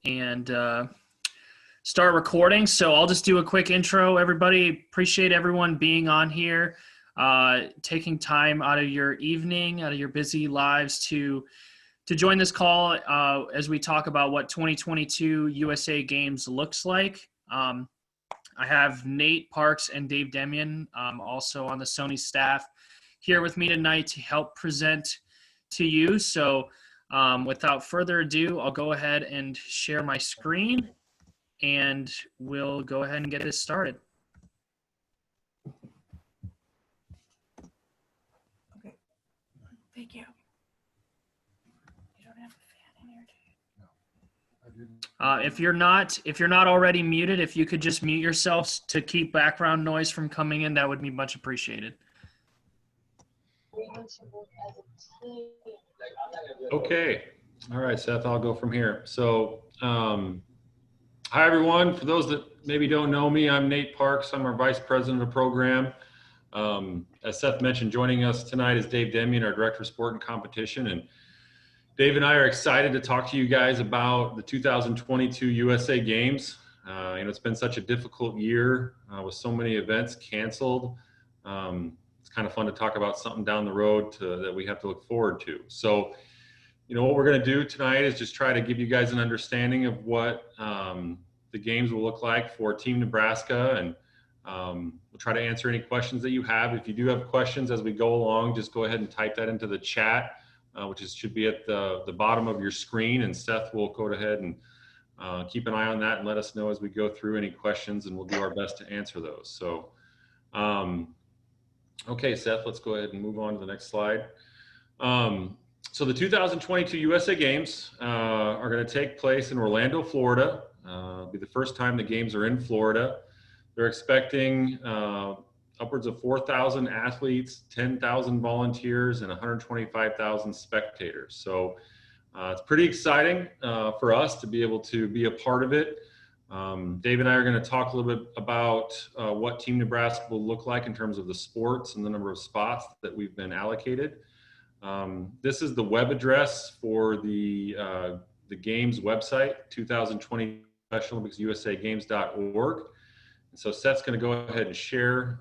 and start recording. So I'll just do a quick intro. Everybody, appreciate everyone being on here, taking time out of your evening, out of your busy lives to join this call as we talk about what 2022 USA Games looks like. I have Nate Parks and Dave Demian, also on the Sony staff, here with me tonight to help present to you. So without further ado, I'll go ahead and share my screen and we'll go ahead and get this started. Okay, thank you. You don't have a fan in here, do you? No, I didn't. If you're not already muted, if you could just mute yourselves to keep background noise from coming in, that would be much appreciated. Okay. All right, Seth, I'll go from here. So, hi, everyone. For those that maybe don't know me, I'm Nate Parks. I'm our Vice President of Program. As Seth mentioned, joining us tonight is Dave Demian, our Director of Sport and Competition. And Dave and I are excited to talk to you guys about the 2022 USA Games. It's been such a difficult year with so many events canceled. It's kind of fun to talk about something down the road that we have to look forward to. So, what we're going to do tonight is just try to give you guys an understanding of what the games will look like for Team Nebraska, and we'll try to answer any questions that you have. If you do have questions as we go along, just go ahead and type that into the chat, which should be at the bottom of your screen, and Seth will go ahead and keep an eye on that and let us know as we go through any questions, and we'll do our best to answer those. So, okay, Seth, let's go ahead and move on to the next slide. So the 2022 USA Games are going to take place in Orlando, Florida. It'll be the first time the games are in Florida. They're expecting upwards of 4,000 athletes, 10,000 volunteers, and 125,000 spectators. So it's pretty exciting for us to be able to be a part of it. Dave and I are going to talk a little bit about what Team Nebraska will look like in terms of the sports and the number of spots that we've been allocated. This is the web address for the Games website, 2020 Special Olympics USA Games.org. And so Seth's going to go ahead and share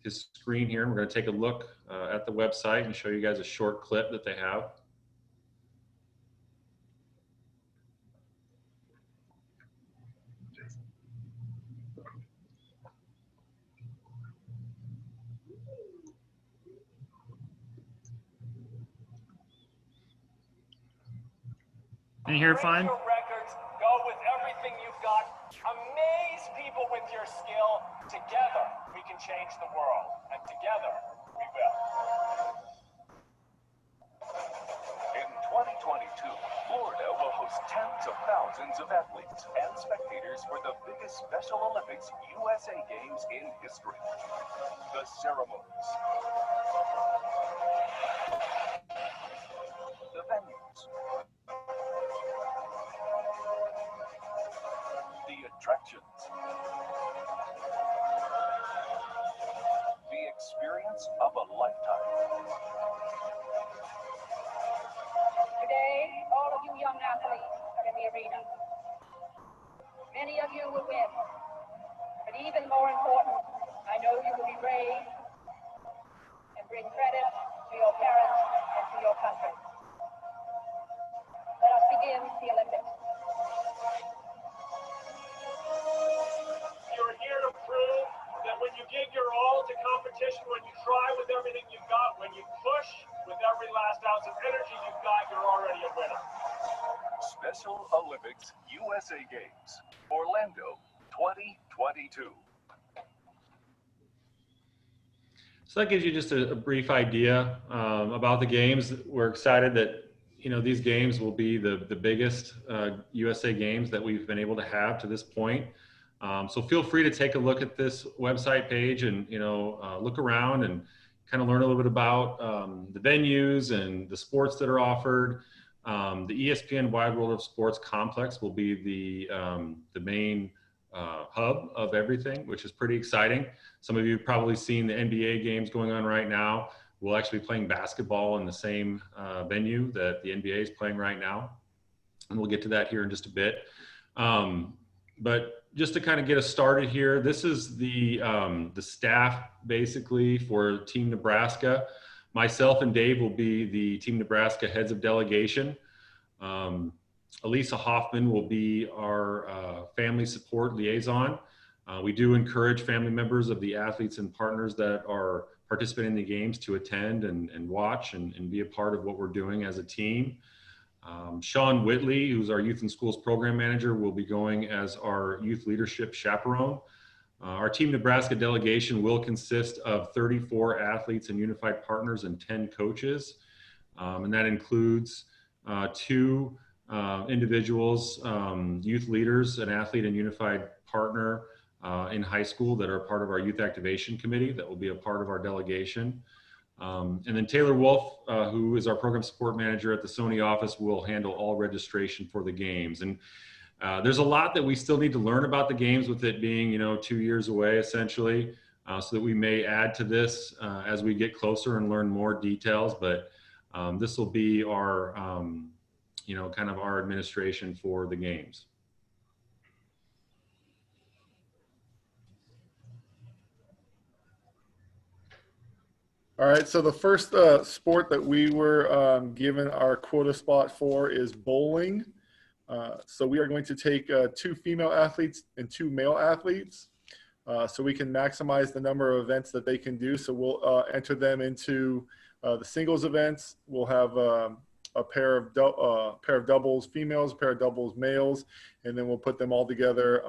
his screen here. And we're going to take a look at the website and show you guys a short clip that they have. Can you hear it fine? Raise your records, go with everything you've got, amaze people with your skill. Together, we can change the world, and together, we will. In 2022, Florida will host tens of thousands of athletes and spectators for the biggest Special Olympics USA Games in history. The ceremonies, the venues, the attractions, the experience of a lifetime. Today, all of you young athletes are in the arena. Many of you will win, but even more important, I know you will be brave and bring credit to your parents and to your country. Let us begin the Olympics. You're here to prove that when you give your all to competition, when you try with everything you've got, when you push with every last ounce of energy you've got, you're already a winner. Special Olympics USA Games, Orlando 2022. So that gives you just a brief idea about the games. We're excited that these games will be the biggest USA Games that we've been able to have to this point. So feel free to take a look at this website page and look around and kind of learn a little bit about the venues and the sports that are offered. The ESPN Wide World of Sports complex will be the main hub of everything, which is pretty exciting. Some of you have probably seen the NBA games going on right now. We'll actually be playing basketball in the same venue that the NBA is playing right now. and we'll get to that here in just a bit. But just to kind of get us started here, this is the staff basically for Team Nebraska. Myself and Dave will be the Team Nebraska heads of delegation. Elisa Hoffman will be our family support liaison. We do encourage family members of the athletes and partners that are participating in the games to attend and watch and be a part of what we're doing as a team. Sean Whitley, who's our Youth and Schools Program Manager, will be going as our Youth Leadership Chaperone. Our Team Nebraska delegation will consist of 34 athletes and unified partners and 10 coaches. And that includes 2 individuals, youth leaders, an athlete and unified partner in high school that are part of our Youth Activation Committee that will be a part of our delegation. And then Taylor Wolf, who is our program support manager at the Sony office, will handle all registration for the games. And there's a lot that we still need to learn about the games, with it being, 2 years away essentially, so that we may add to this as we get closer and learn more details. But this will be our, kind of our administration for the games. All right, so the first sport that we were given our quota spot for is bowling. So we are going to take 2 female athletes and 2 male athletes, so we can maximize the number of events that they can do. So we'll enter them into the singles events. We'll have a pair of doubles females, a pair of doubles males, and then we'll put them all together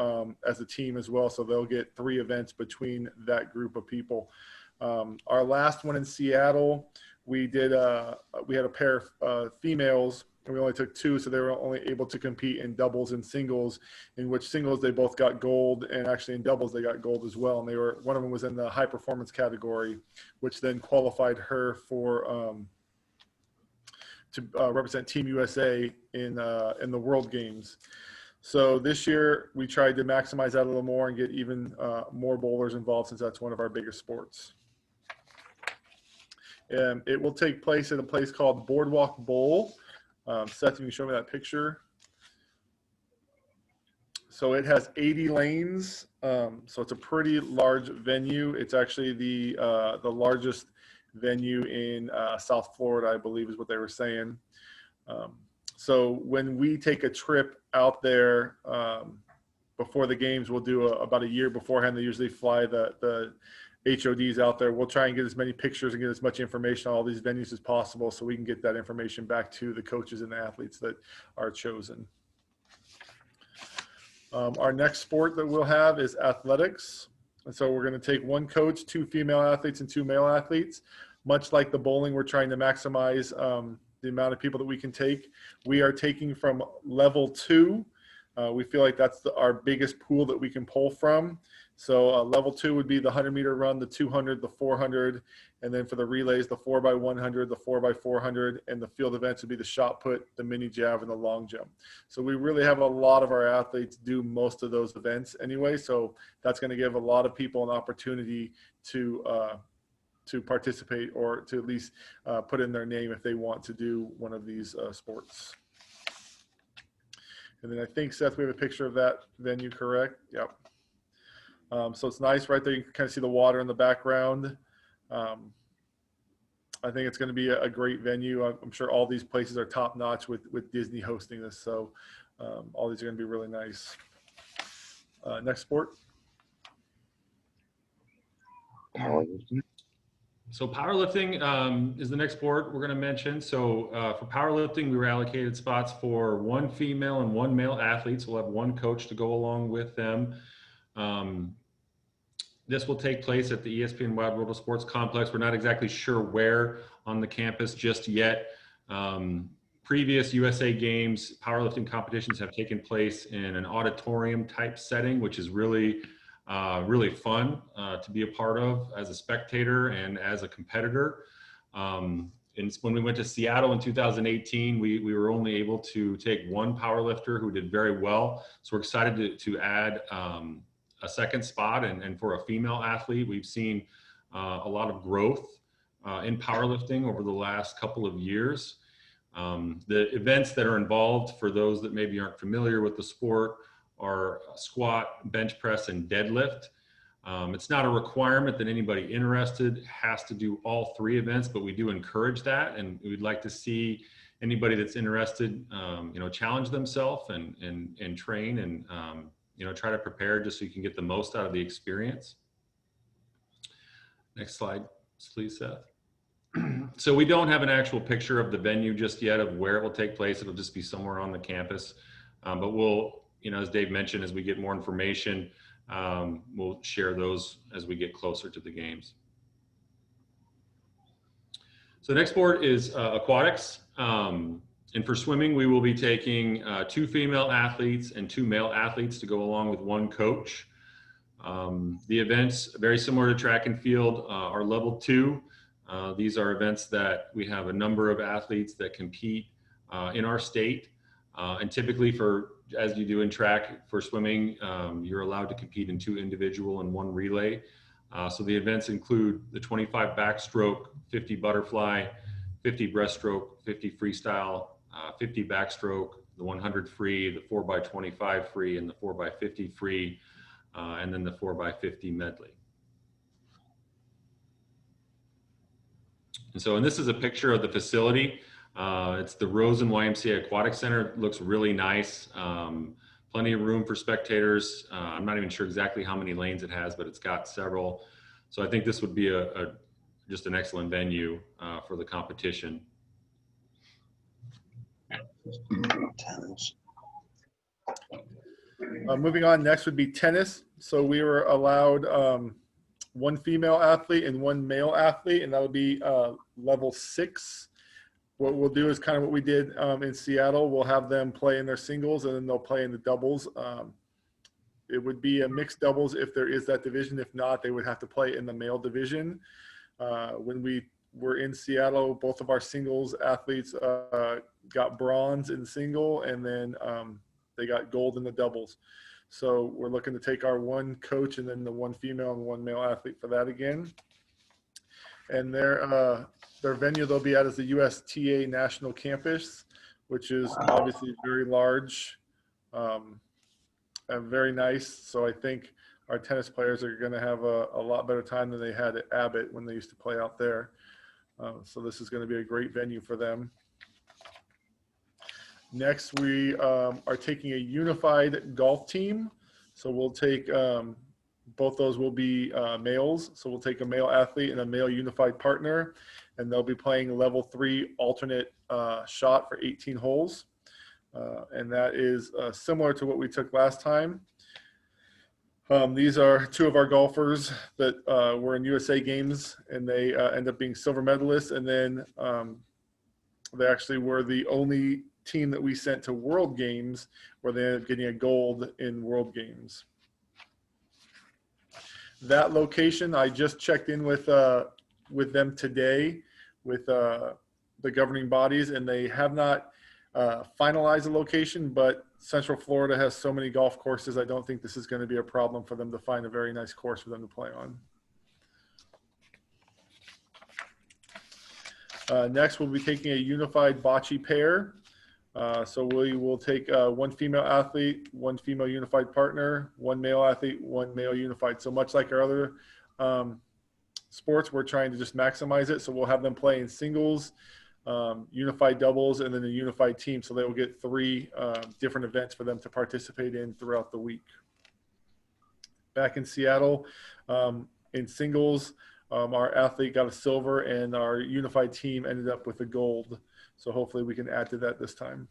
as a team as well. So they'll get 3 events between that group of people. Our last one in Seattle, we had a pair of females, and we only took 2, so they were only able to compete in doubles and singles, in which singles they both got gold, and actually in doubles they got gold as well. And one of them was in the high performance category, which then qualified her for to represent Team USA in the World Games. So this year we tried to maximize that a little more and get even more bowlers involved, since that's one of our biggest sports. It will take place at a place called Boardwalk Bowl. Seth, can you show me that picture? So it has 80 lanes. So it's a pretty large venue. It's actually the largest venue in South Florida, I believe is what they were saying. So when we take a trip out there before the games, we'll do about a year beforehand. They usually fly the HODs out there. We'll try and get as many pictures and get as much information on all these venues as possible, so we can get that information back to the coaches and the athletes that are chosen. Our next sport that we'll have is athletics. And so we're going to take 1 coach, 2 female athletes, and 2 male athletes. Much like the bowling, we're trying to maximize the amount of people that we can take. We are taking from level 2. We feel like that's our biggest pool that we can pull from. So level 2 would be the 100-meter run, the 200, the 400, and then for the relays, the 4x100, the 4x400, and the field events would be the shot put, the mini jab, and the long jump. So we really have a lot of our athletes do most of those events anyway. So that's going to give a lot of people an opportunity to participate, or to at least put in their name if they want to do one of these sports. And then I think, Seth, we have a picture of that venue, correct? Yep. So it's nice right there. You can kind of see the water in the background. I think it's going to be a great venue. I'm sure all these places are top notch with Disney hosting this. So all these are going to be really nice. Next sport. So powerlifting is the next sport we're going to mention. So for powerlifting, we were allocated spots for 1 female and 1 male athlete. So we'll have 1 coach to go along with them. This will take place at the ESPN Wide World of Sports complex. We're not exactly sure where on the campus just yet. Previous USA Games powerlifting competitions have taken place in an auditorium type setting, which is really fun to be a part of as a spectator and as a competitor. And when we went to Seattle in 2018, we were only able to take 1 powerlifter who did very well. So we're excited to add a second spot. And for a female athlete, we've seen a lot of growth in powerlifting over the last couple of years. The events that are involved for those that maybe aren't familiar with the sport are squat, bench press, and deadlift. It's not a requirement that anybody interested has to do all 3 events, but we do encourage that, and we'd like to see anybody that's interested, challenge themselves and train and try to prepare just so you can get the most out of the experience. Next slide, please, Seth. So we don't have an actual picture of the venue just yet of where it will take place. It'll just be somewhere on the campus, but we'll, as Dave mentioned, as we get more information, we'll share those as we get closer to the games. So the next sport is aquatics. And for swimming, we will be taking 2 female athletes and 2 male athletes to go along with 1 coach. The events, very similar to track and field, are level 2. These are events that we have a number of athletes that compete in our state. And typically as you do in track, for swimming, you're allowed to compete in 2 individual and 1 relay. So the events include the 25 backstroke, 50 butterfly, 50 breaststroke, 50 freestyle, 50 backstroke, the 100 free, the 4x25 free, and the 4x50 free, and then the 4x50 medley. And this is a picture of the facility. It's the Rosen YMCA Aquatic Center. It looks really nice. Plenty of room for spectators. I'm not even sure exactly how many lanes it has, but it's got several. So I think this would be just an excellent venue for the competition. Moving on, next would be tennis. So we were allowed 1 female athlete and 1 male athlete, and that would be level 6. What we'll do is kind of what we did in Seattle. We'll have them play in their singles, and then they'll play in the doubles. It would be a mixed doubles if there is that division. If not, they would have to play in the male division. When we were in Seattle, both of our singles athletes got bronze in single, and then they got gold in the doubles. So we're looking to take our 1 coach and then the 1 female and 1 male athlete for that again. And their venue they'll be at is the USTA National Campus, which is obviously very large and very nice. So I think our tennis players are going to have a lot better time than they had at Abbott when they used to play out there. So this is going to be a great venue for them. Next, we are taking a unified golf team. So we'll take, both those will be males. So we'll take a male athlete and a male unified partner, and they'll be playing level 3 alternate shot for 18 holes. And that is similar to what we took last time. These are 2 of our golfers that were in USA Games, and they end up being silver medalists. And then they actually were the only team that we sent to World Games where they ended up getting a gold in World Games. That location, I just checked in with them today with the governing bodies, and they have not finalized the location, but Central Florida has so many golf courses, I don't think this is going to be a problem for them to find a very nice course for them to play on. Next, we'll be taking a unified bocce pair. So we will take 1 female athlete, 1 female unified partner, 1 male athlete, 1 male unified. So much like our other sports, we're trying to just maximize it. So we'll have them play in singles, unified doubles, and then a unified team. So they will get 3 different events for them to participate in throughout the week. Back in Seattle, in singles, our athlete got a silver, and our unified team ended up with a gold. So hopefully we can add to that this time.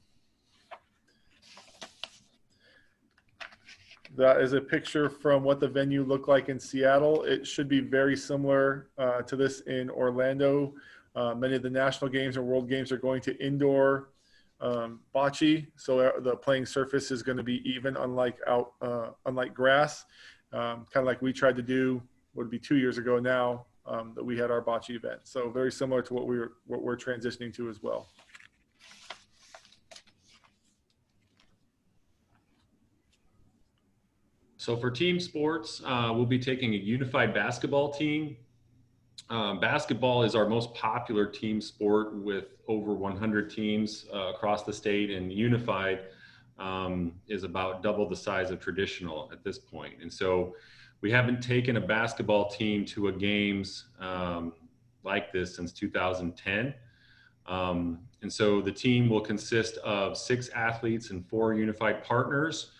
That is a picture from what the venue looked like in Seattle. It should be very similar to this in Orlando. Many of the national games and world games are going to indoor bocce, so the playing surface is going to be even, unlike grass, kind of like we tried to do, would be 2 years ago now, that we had our bocce event. So very similar to what we're transitioning to as well. So for team sports, we'll be taking a unified basketball team. Basketball is our most popular team sport with over 100 teams across the state, and unified is about double the size of traditional at this point. And so we haven't taken a basketball team to a games like this since 2010. And so the team will consist of 6 athletes and 4 unified partners,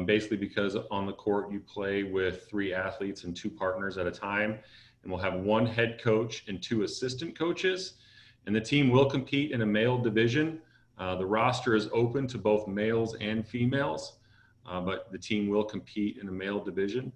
basically because on the court you play with 3 athletes and 2 partners at a time. And we'll have 1 head coach and 2 assistant coaches. And the team will compete in a male division. The roster is open to both males and females, but the team will compete in a male division.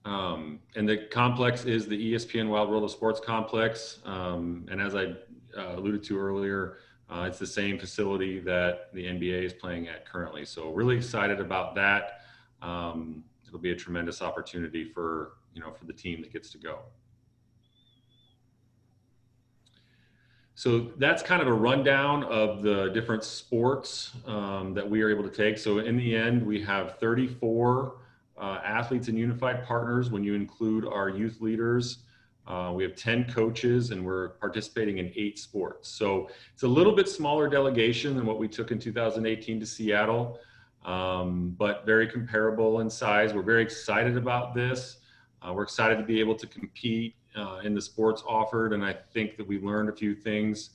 And the complex is the ESPN Wild World of Sports complex. And as I alluded to earlier, it's the same facility that the NBA is playing at currently. So really excited about that. It'll be a tremendous opportunity for the team that gets to go. So that's kind of a rundown of the different sports that we are able to take. So in the end, we have 34 athletes and unified partners when you include our youth leaders. We have 10 coaches, and we're participating in 8 sports. So it's a little bit smaller delegation than what we took in 2018 to Seattle, but very comparable in size. We're very excited about this. We're excited to be able to compete in the sports offered, and I think that we learned a few things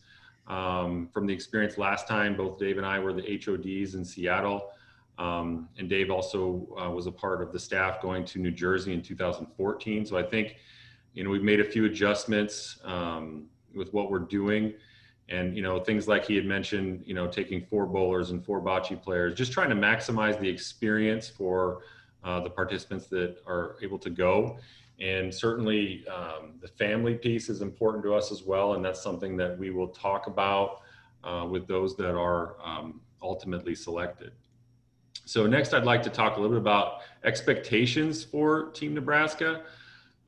from the experience last time. Both Dave and I were the HODs in Seattle, and Dave also was a part of the staff going to New Jersey in 2014. So I think we've made a few adjustments with what we're doing, and things like he had mentioned, taking 4 bowlers and 4 bocce players, just trying to maximize the experience for the participants that are able to go. And certainly the family piece is important to us as well, and that's something that we will talk about with those that are ultimately selected. So next, I'd like to talk a little bit about expectations for Team Nebraska.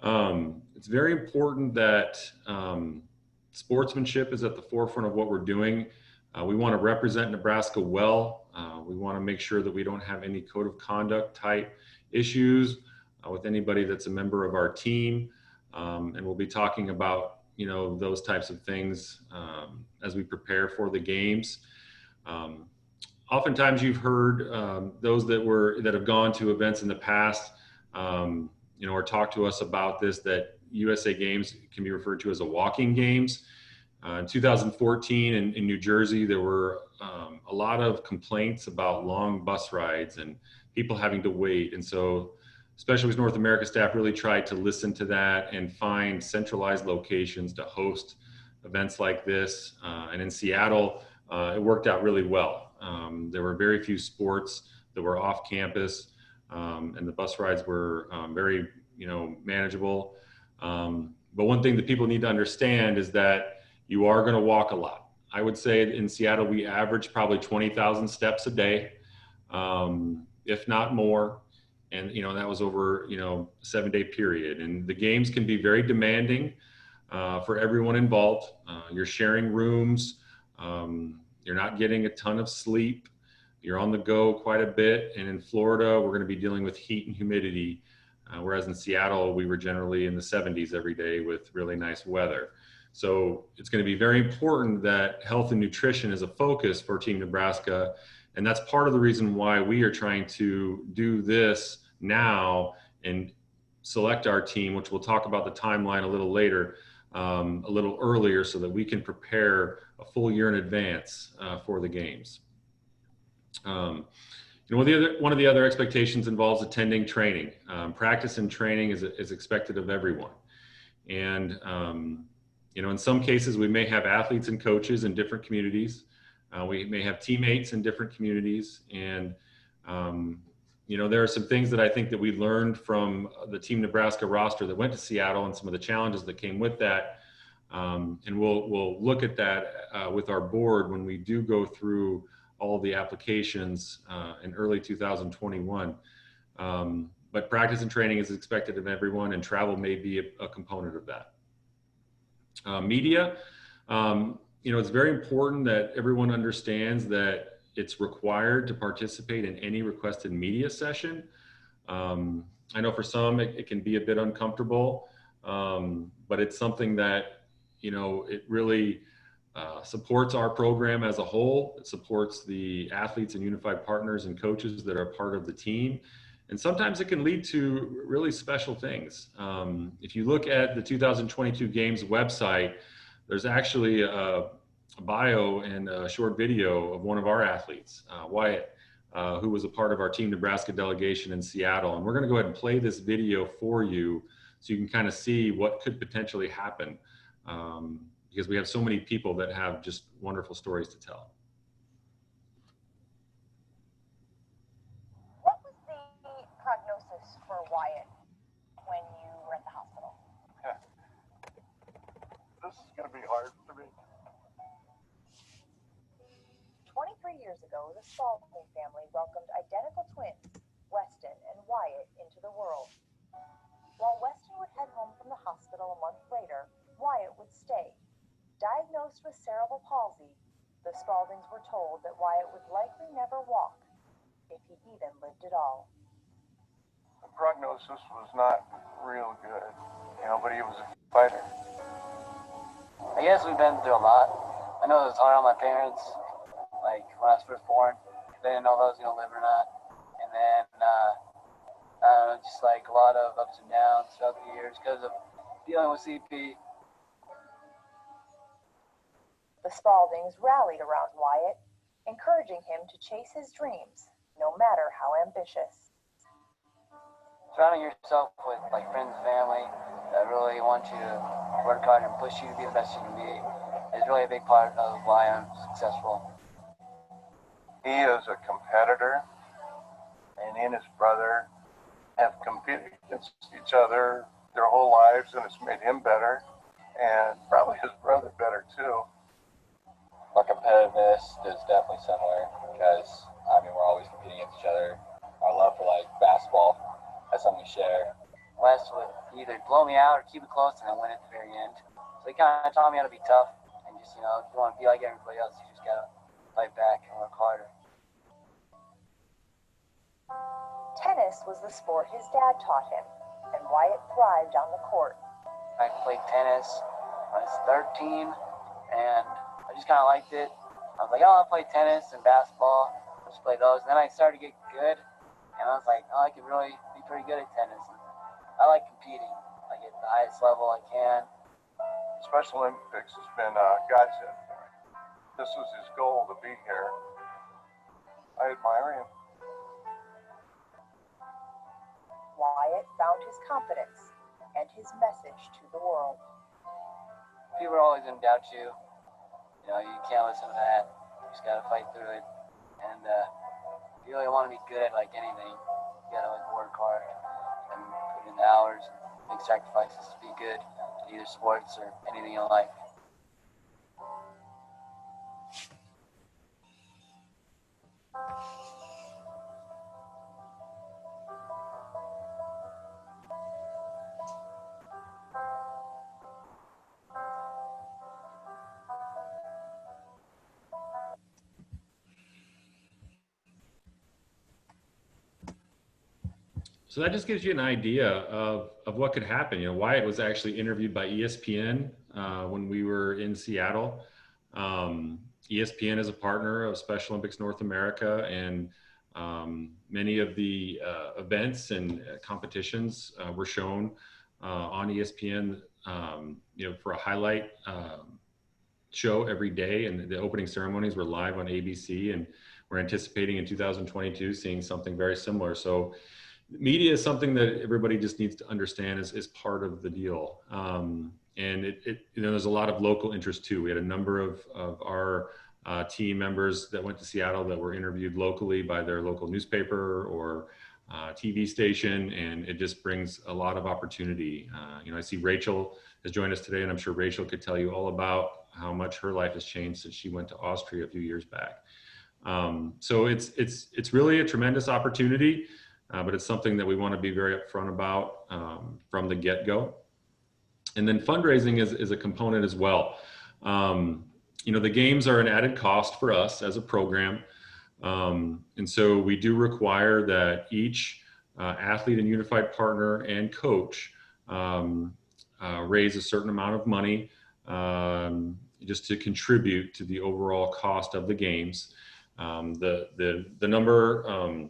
It's very important that sportsmanship is at the forefront of what we're doing. We want to represent Nebraska well. We want to make sure that we don't have any code of conduct type issues with anybody that's a member of our team. And we'll be talking about, those types of things as we prepare for the games. Oftentimes you've heard those that have gone to events in the past, or talked to us about this, that USA Games can be referred to as a walking games. In 2014 in New Jersey, there were a lot of complaints about long bus rides and people having to wait. And so Special North America staff really tried to listen to that and find centralized locations to host events like this. And in Seattle, it worked out really well. There were very few sports that were off campus, and the bus rides were very, manageable. But one thing that people need to understand is that you are going to walk a lot. I would say in Seattle, we average probably 20,000 steps a day, if not more. And, that was over, a 7-day period. And the games can be very demanding for everyone involved. You're sharing rooms. You're not getting a ton of sleep. You're on the go quite a bit. And in Florida, we're going to be dealing with heat and humidity. Whereas in Seattle, we were generally in the 70s every day with really nice weather. So it's going to be very important that health and nutrition is a focus for Team Nebraska. And that's part of the reason why we are trying to do this now and select our team, which we'll talk about the timeline a little later, a little earlier, so that we can prepare a full year in advance for the games. One of the other expectations involves attending training. Practice and training is expected of everyone. And, in some cases, we may have athletes and coaches in different communities. We may have teammates in different communities. And, there are some things that I think that we learned from the Team Nebraska roster that went to Seattle and some of the challenges that came with that. And we'll look at that with our board when we do go through all the applications in early 2021. But practice and training is expected of everyone, and travel may be a component of that. Media, it's very important that everyone understands that it's required to participate in any requested media session. I know for some it can be a bit uncomfortable, but it's something that, you know, it really supports our program as a whole. It supports the athletes and unified partners and coaches that are part of the team. And sometimes it can lead to really special things. If you look at the 2022 Games website, there's actually a bio and a short video of one of our athletes, Wyatt, who was a part of our Team Nebraska delegation in Seattle. And we're going to go ahead and play this video for you so you can kind of see what could potentially happen. Because we have so many people that have just wonderful stories to tell. What was the prognosis for Wyatt when you were at the hospital? This is going to be hard for me. 23 years ago, the Spalding family welcomed identical twins, Weston and Wyatt, into the world. While Weston would head home from the hospital a month later, Wyatt would stay. Diagnosed with cerebral palsy, the Spaldings were told that Wyatt would likely never walk, if he even lived at all. The prognosis was not real good, you know, but he was a fighter. I guess we've been through a lot. I know it was hard on my parents, like when I was first born. They didn't know if I was going to live or not. And then, I don't know, just like a lot of ups and downs throughout the years because of dealing with CP. The Spaldings rallied around Wyatt, encouraging him to chase his dreams, no matter how ambitious. Surrounding yourself with like friends and family that really want you to work hard and push you to be the best you can be is really a big part of why I'm successful. He is a competitor, and he and his brother have competed against each other their whole lives, and it's made him better, and probably his brother better too. Our competitiveness is definitely similar because, I mean, we're always competing against each other. Our love for, like, basketball, that's something we share. Wes would either blow me out or keep it close and then win at the very end. So he kind of taught me how to be tough and just, you know, if you want to be like everybody else, you just got to fight back and work harder. Tennis was the sport his dad taught him, and Wyatt thrived on the court. I played tennis when I was 13, and I just kind of liked it. I was like, oh, I'll play tennis and basketball. I'll just play those. And then I started to get good, and I was like, oh, I could really be pretty good at tennis. And I like competing, like at the highest level I can. Special Olympics has been a godsend for him. This was his goal to be here. I admire him. Wyatt found his confidence and his message to the world. People are always going to doubt you. You know, you can't listen to that. You just got to fight through it. And if you really want to be good at like anything, you got to like work hard and put in the hours and make sacrifices to be good at either sports or anything in life. So that just gives you an idea of what could happen. You know, Wyatt was actually interviewed by ESPN when we were in Seattle. ESPN is a partner of Special Olympics North America, and many of the events and competitions were shown on ESPN, you know, for a highlight show every day, and the opening ceremonies were live on ABC, and we're anticipating in 2022 seeing something very similar. So media is something that everybody just needs to understand is part of the deal. And it you know, there's a lot of local interest too. We had a number of our team members that went to Seattle that were interviewed locally by their local newspaper or TV station, and it just brings a lot of opportunity. You know, I see Rachel has joined us today, and I'm sure Rachel could tell you all about how much her life has changed since she went to Austria a few years back. So it's really a tremendous opportunity. But it's something that we want to be very upfront about from the get-go. And then fundraising is a component as well. You know, the games are an added cost for us as a program. And so we do require that each athlete and unified partner and coach raise a certain amount of money just to contribute to the overall cost of the games. The number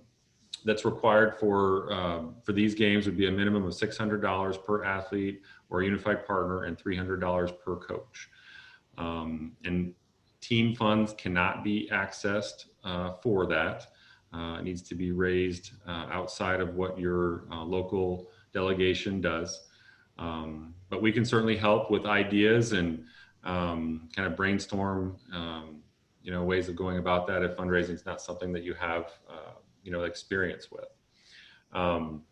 that's required for these games would be a minimum of $600 per athlete or unified partner and $300 per coach. And team funds cannot be accessed for that. It needs to be raised outside of what your local delegation does. But we can certainly help with ideas and kind of brainstorm, ways of going about that if fundraising is not something that you have, experience with. And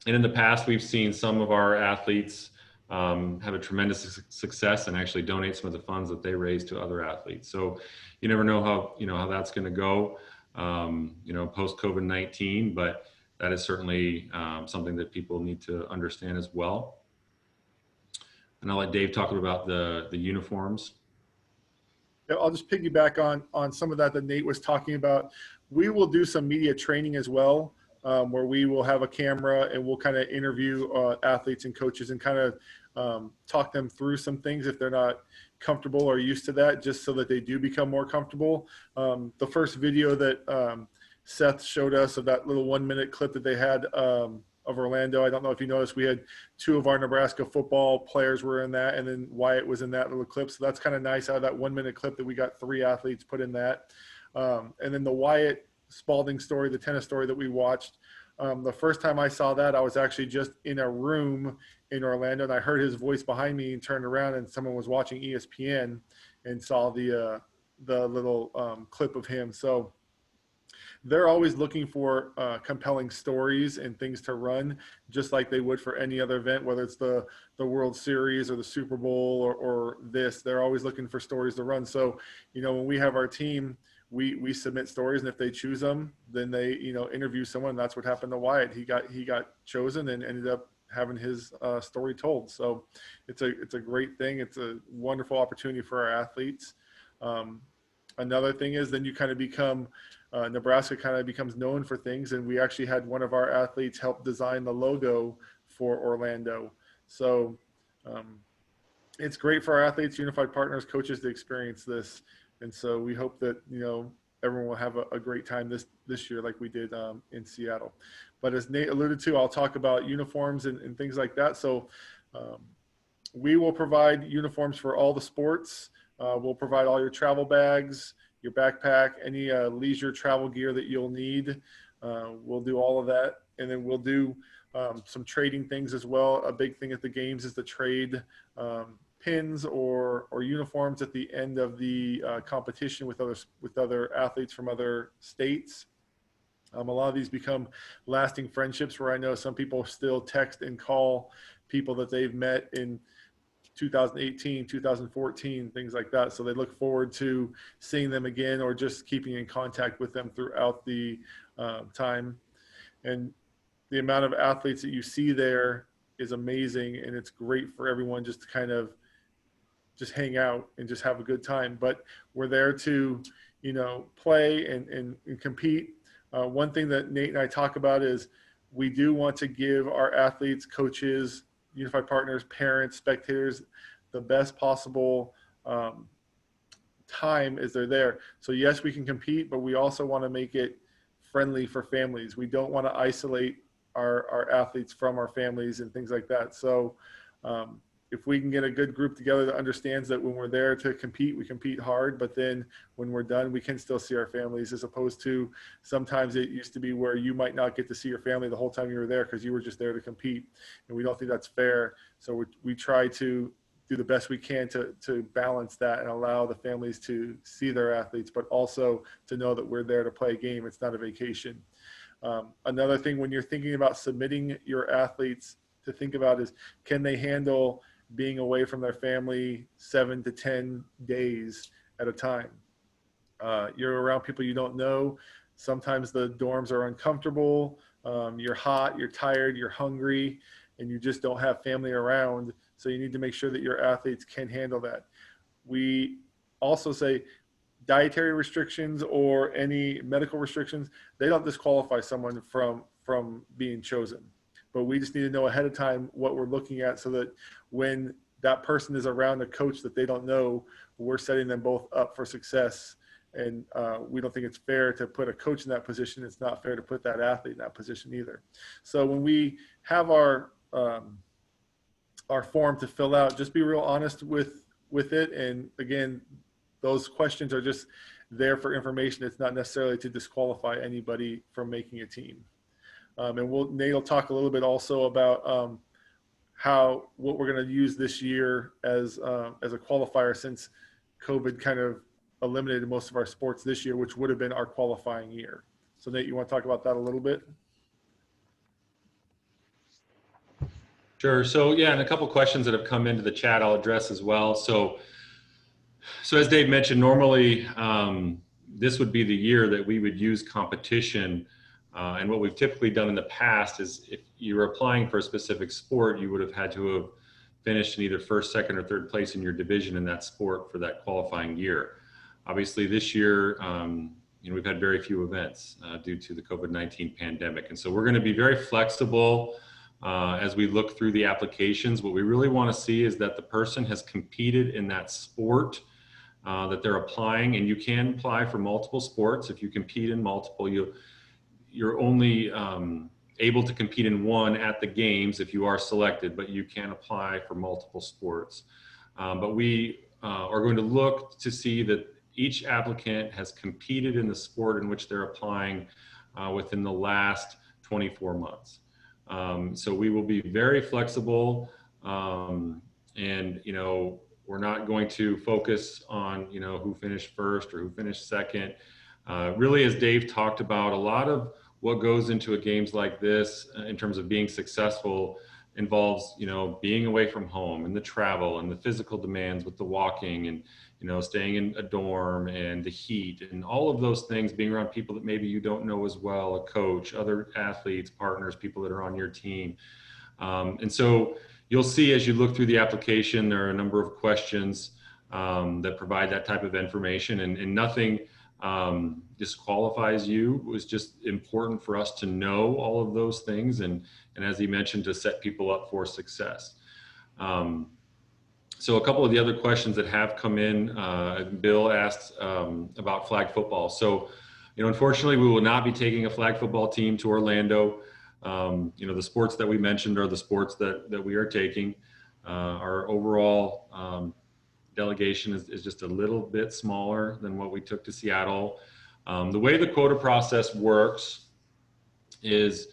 in the past, we've seen some of our athletes have a tremendous success and actually donate some of the funds that they raise to other athletes. So you never know how that's going to go, post COVID-19, but that is certainly something that people need to understand as well. And I'll let Dave talk about the uniforms. Yeah, I'll just piggyback on some of that Nate was talking about. We will do some media training as well, where we will have a camera and we'll kind of interview athletes and coaches and kind of talk them through some things if they're not comfortable or used to that, just so that they do become more comfortable. The first video that Seth showed us of that little 1-minute clip that they had of Orlando, I don't know if you noticed, we had 2 of our Nebraska football players were in that, and then Wyatt was in that little clip. So that's kind of nice out of that 1-minute clip that we got 3 athletes put in that. And then the Wyatt Spalding story, the tennis story that we watched, the first time I saw that, I was actually just in a room in Orlando, and I heard his voice behind me and turned around, and someone was watching ESPN and saw the little clip of him. So they're always looking for compelling stories and things to run, just like they would for any other event, whether it's the World Series or the Super Bowl or this. They're always looking for stories to run. So, when we have our team, we submit stories, and if they choose them, then they interview someone. And that's what happened to Wyatt. He got chosen and ended up having his story told. So it's a great thing. It's a wonderful opportunity for our athletes. Another thing is then you kind of become Nebraska kind of becomes known for things, and we actually had one of our athletes help design the logo for Orlando. So it's great for our athletes, unified partners, coaches to experience this. And so we hope that, everyone will have a great time this year like we did in Seattle. But as Nate alluded to, I'll talk about uniforms and things like that. So we will provide uniforms for all the sports. We'll provide all your travel bags, your backpack, any leisure travel gear that you'll need. We'll do all of that. And then we'll do some trading things as well. A big thing at the games is to trade pins or uniforms at the end of the competition with other athletes from other states. A lot of these become lasting friendships, where I know some people still text and call people that they've met in 2018, 2014, things like that. So they look forward to seeing them again or just keeping in contact with them throughout the time. And the amount of athletes that you see there is amazing, and it's great for everyone just to kind of just hang out and just have a good time. But we're there to, play and compete. One thing that Nate and I talk about is we do want to give our athletes, coaches, unified partners, parents, spectators, the best possible time as they're there. So yes, we can compete, but we also want to make it friendly for families. We don't want to isolate our athletes from our families and things like that. So if we can get a good group together that understands that when we're there to compete, we compete hard, but then when we're done, we can still see our families, as opposed to sometimes it used to be where you might not get to see your family the whole time you were there because you were just there to compete. And we don't think that's fair. So we try to do the best we can to balance that and allow the families to see their athletes, but also to know that we're there to play a game. It's not a vacation. Another thing when you're thinking about submitting your athletes to think about is, can they handle being away from their family 7 to 10 days at a time? You're around people you don't know. Sometimes the dorms are uncomfortable. You're hot, you're tired, you're hungry, and you just don't have family around. So you need to make sure that your athletes can handle that. We also say, dietary restrictions or any medical restrictions, they don't disqualify someone from being chosen. But we just need to know ahead of time what we're looking at, so that when that person is around a coach that they don't know, we're setting them both up for success. And we don't think it's fair to put a coach in that position. It's not fair to put that athlete in that position either. So when we have our form to fill out, just be real honest with it. And again, those questions are just there for information. It's not necessarily to disqualify anybody from making a team. And Nate will talk a little bit also about what we're going to use this year as a qualifier, since COVID kind of eliminated most of our sports this year, which would have been our qualifying year. So Nate, you want to talk about that a little bit? Sure. So yeah, and a couple questions that have come into the chat I'll address as well. So as Dave mentioned, normally this would be the year that we would use competition. And what we've typically done in the past is, if you were applying for a specific sport, you would have had to have finished in either first, second, or third place in your division in that sport for that qualifying year. Obviously this year, we've had very few events due to the COVID-19 pandemic. And so we're going to be very flexible as we look through the applications. What we really want to see is that the person has competed in that sport that they're applying. And you can apply for multiple sports. If you compete in multiple, you're only able to compete in one at the games if you are selected, but you can apply for multiple sports. But we are going to look to see that each applicant has competed in the sport in which they're applying within the last 24 months. So we will be very flexible, and we're not going to focus on who finished first or who finished second. Really, as Dave talked about, a lot of what goes into a games like this in terms of being successful involves, being away from home, and the travel and the physical demands with the walking, and, staying in a dorm, and the heat and all of those things, being around people that maybe you don't know as well, a coach, other athletes, partners, people that are on your team. And so you'll see, as you look through the application, there are a number of questions that provide that type of information, and nothing disqualifies you. It was just important for us to know all of those things, and as he mentioned, to set people up for success. So a couple of the other questions that have come in, Bill asked about flag football. So, unfortunately, we will not be taking a flag football team to Orlando. The sports that we mentioned are the sports that we are taking. Our overall delegation is just a little bit smaller than what we took to Seattle. The way the quota process works is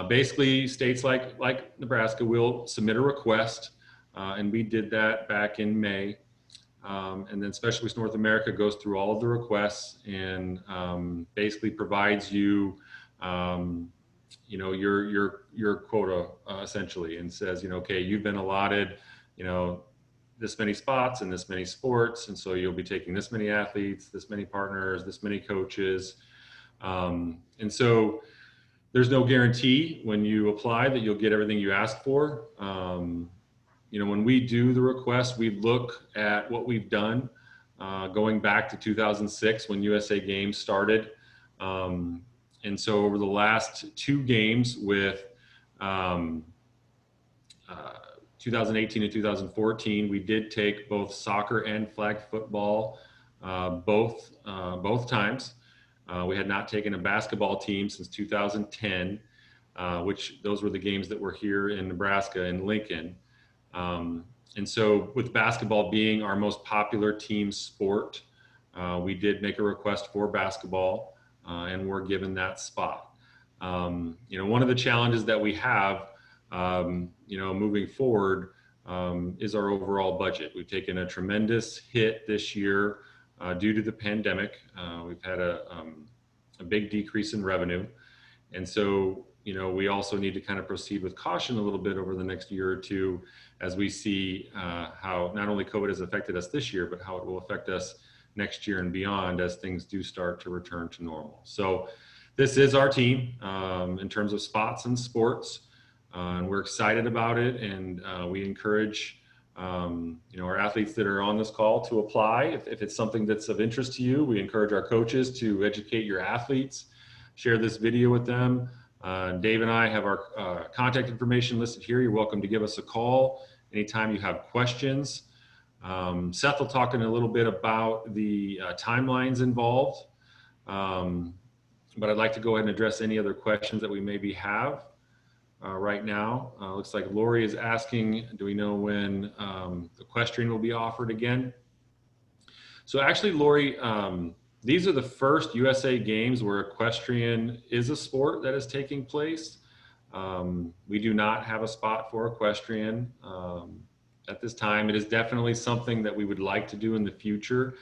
basically states like Nebraska will submit a request, and we did that back in May. And then Specialist North America goes through all of the requests and basically provides you, your quota essentially, and says, okay, you've been allotted, this many spots and this many sports, and so you'll be taking this many athletes, this many partners, this many coaches. And so there's no guarantee when you apply that you'll get everything you asked for. When we do the request, we look at what we've done going back to 2006 when USA Games started. And so over the last two games with 2018 and 2014, we did take both soccer and flag football both times. We had not taken a basketball team since 2010, which those were the games that were here in Nebraska in Lincoln. And so with basketball being our most popular team sport, we did make a request for basketball, and we're given that spot. One of the challenges that we have, moving forward, is our overall budget. We've taken a tremendous hit this year due to the pandemic. We've had a big decrease in revenue. And so, we also need to kind of proceed with caution a little bit over the next year or two as we see how not only COVID has affected us this year, but how it will affect us next year and beyond as things do start to return to normal. So this is our team in terms of spots and sports, and we're excited about it. And we encourage our athletes that are on this call to apply. If it's something that's of interest to you, we encourage our coaches to educate your athletes, share this video with them. Dave and I have our contact information listed here. You're welcome to give us a call anytime you have questions. Seth will talk in a little bit about the timelines involved, but I'd like to go ahead and address any other questions that we maybe have right now. Looks like Lori is asking, do we know when equestrian will be offered again? So actually, Lori, these are the first USA Games where equestrian is a sport that is taking place. We do not have a spot for equestrian at this time. It is definitely something that we would like to do in the future.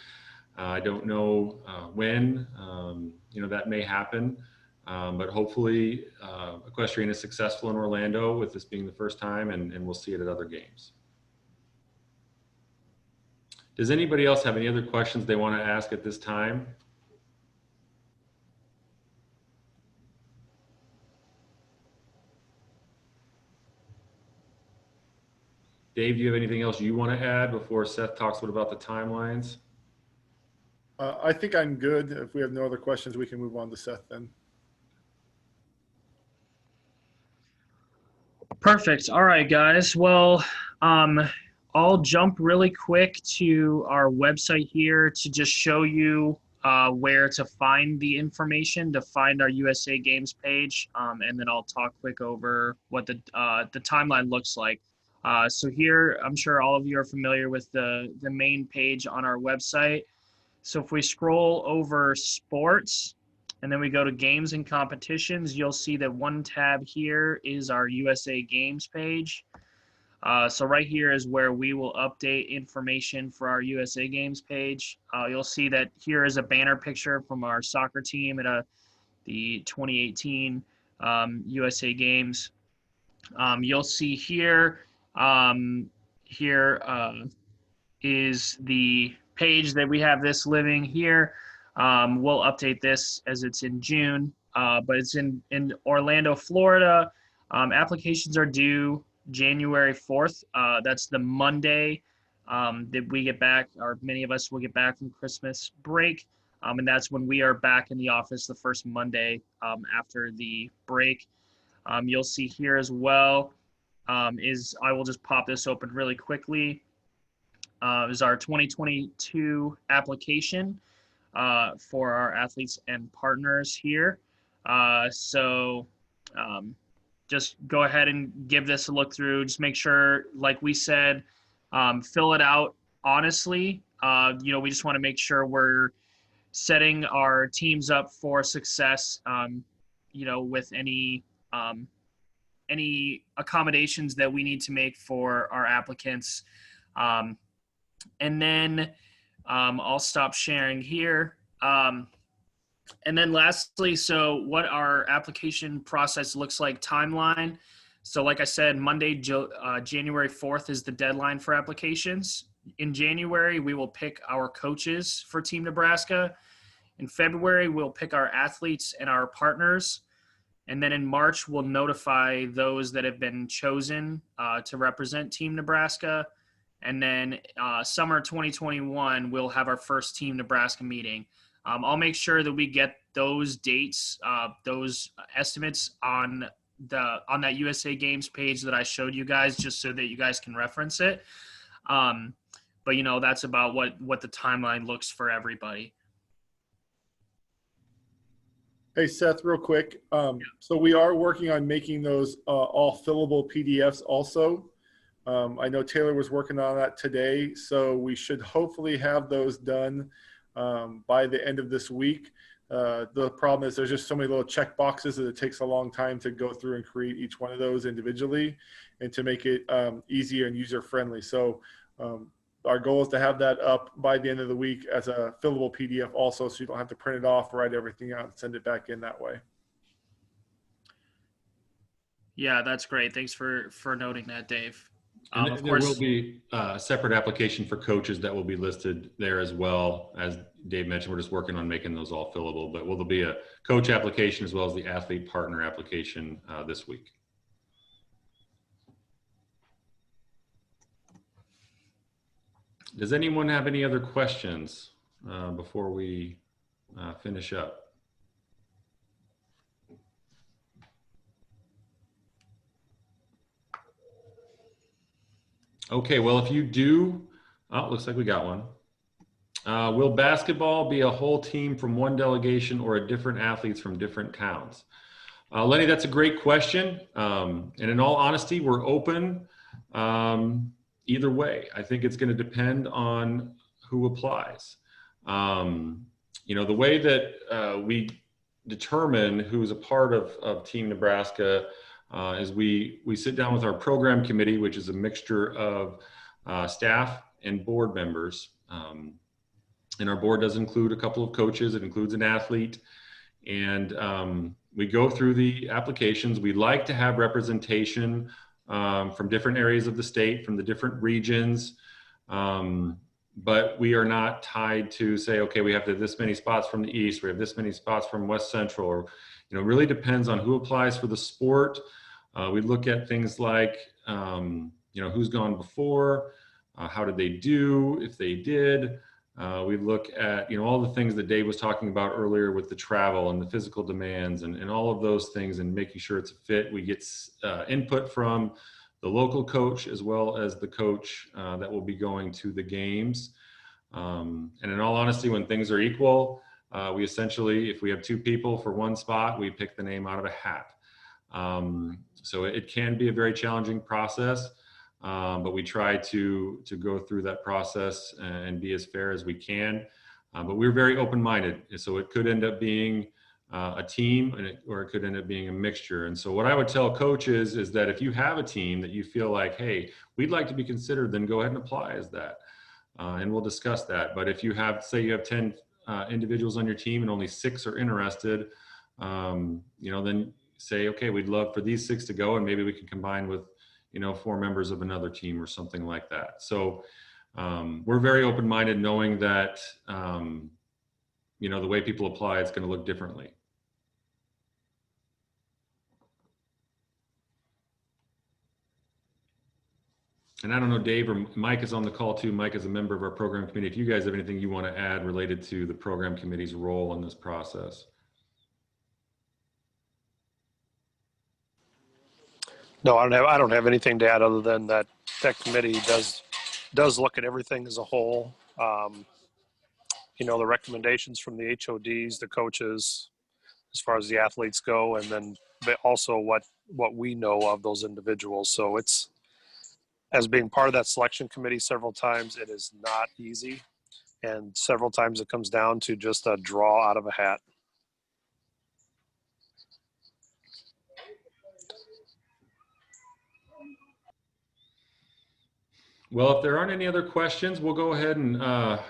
I don't know when, that may happen, but hopefully equestrian is successful in Orlando with this being the first time, and we'll see it at other games. Does anybody else have any other questions they want to ask at this time? Dave, do you have anything else you want to add before Seth talks about the timelines? I think I'm good. If we have no other questions, we can move on to Seth then. Perfect. All right, guys. Well, I'll jump really quick to our website here to just show you where to find the information to find our USA Games page, and then I'll talk quick over what the timeline looks like. So here, I'm sure all of you are familiar with the main page on our website. So if we scroll over sports, and then we go to games and competitions, you'll see that one tab here is our USA Games page. So right here is where we will update information for our USA Games page. You'll see that here is a banner picture from our soccer team at the 2018 USA Games. You'll see here, is the page that we have this living here. We'll update this as it's in June, but it's in Orlando, Florida. Applications are due January 4th. That's the Monday that we get back, or many of us will get back from Christmas break. And that's when we are back in the office the first Monday after the break. You'll see here as well I will just pop this open really quickly. Is our 2022 application for our athletes and partners here. Just go ahead and give this a look through. Just make sure, like we said, fill it out honestly. We just want to make sure we're setting our teams up for success, with any accommodations that we need to make for our applicants. And then I'll stop sharing here. And then lastly, so what our application process looks like timeline. So like I said, Monday, January 4th is the deadline for applications. In January, we will pick our coaches for Team Nebraska. In February, we'll pick our athletes and our partners. And then in March, we'll notify those that have been chosen to represent Team Nebraska. And then summer 2021, we'll have our first Team Nebraska meeting. I'll make sure that we get those dates, those estimates on that USA Games page that I showed you guys, just so that you guys can reference it. But that's about what the timeline looks for everybody. Hey, Seth, real quick. So we are working on making those all fillable PDFs also. I know Taylor was working on that today, so we should hopefully have those done by the end of this week. The problem is there's just so many little check boxes that it takes a long time to go through and create each one of those individually and to make it easier and user-friendly. So our goal is to have that up by the end of the week as a fillable PDF also, so you don't have to print it off, write everything out, and send it back in that way. Yeah, that's great. Thanks for noting that, Dave. And there will be a separate application for coaches that will be listed there as well. As Dave mentioned, we're just working on making those all fillable, but there'll be a coach application as well as the athlete partner application this week. Does anyone have any other questions before we finish up? Okay, well, if you do, oh, looks like we got one. Will basketball be a whole team from one delegation or a different athletes from different towns? Lenny, that's a great question. And in all honesty, we're open either way. I think it's going to depend on who applies. You know, the way that we determine who's a part of Team Nebraska is we sit down with our program committee, which is a mixture of staff and board members. And our board does include a couple of coaches. It includes an athlete. And we go through the applications. We like to have representation from different areas of the state, from the different regions. But we are not tied to say, okay, we have this many spots from the East, we have this many spots from West Central, or, you know, it really depends on who applies for the sport. We look at things like, you know, who's gone before, how did they do, if they did. We look at, you know, all the things that Dave was talking about earlier with the travel and the physical demands and all of those things, and making sure it's a fit. We get input from the local coach as well as the coach that will be going to the games. And in all honesty, when things are equal, we essentially, if we have two people for one spot, we pick the name out of a hat. So it can be a very challenging process, but we try to go through that process and be as fair as we can. But we're very open-minded, so it could end up being a team, or it could end up being a mixture. And so what I would tell coaches is that if you have a team that you feel like, hey, we'd like to be considered, then go ahead and apply as that. And we'll discuss that. But if you have, say you have 10 individuals on your team and only 6 are interested, you know, then say, okay, we'd love for these 6 to go, and maybe we can combine with, you know, 4 members of another team or something like that. So we're very open-minded, knowing that, you know, the way people apply, it's going to look differently. And I don't know, Dave or Mike is on the call too. Mike is a member of our program committee. If you guys have anything you want to add related to the program committee's role in this process. No, I don't have anything to add other than that committee does look at everything as a whole. You know, the recommendations from the HODs, the coaches, as far as the athletes go, and then also what we know of those individuals. So it's, as being part of that selection committee several times, it is not easy. And several times it comes down to just a draw out of a hat. Well, if there aren't any other questions, we'll go ahead and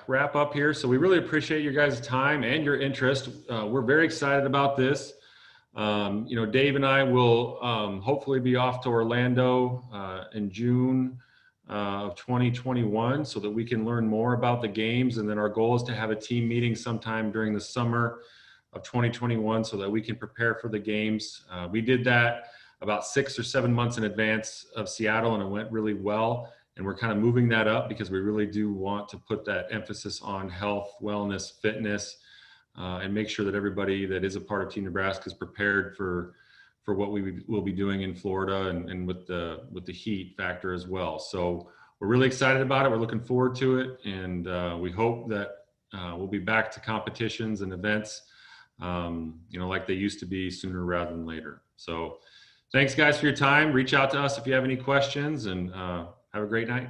wrap up here. So we really appreciate your guys' time and your interest. We're very excited about this. You know, Dave and I will hopefully be off to Orlando in June of 2021 so that we can learn more about the games. And then our goal is to have a team meeting sometime during the summer of 2021 so that we can prepare for the games. We did that about 6 or 7 months in advance of Seattle, and it went really well. And we're kind of moving that up because we really do want to put that emphasis on health, wellness, fitness, and make sure that everybody that is a part of Team Nebraska is prepared for what we will be doing in Florida and with the heat factor as well. So we're really excited about it. We're looking forward to it. And we hope that we'll be back to competitions and events, you know, like they used to be, sooner rather than later. So thanks guys for your time. Reach out to us if you have any questions, and have a great night.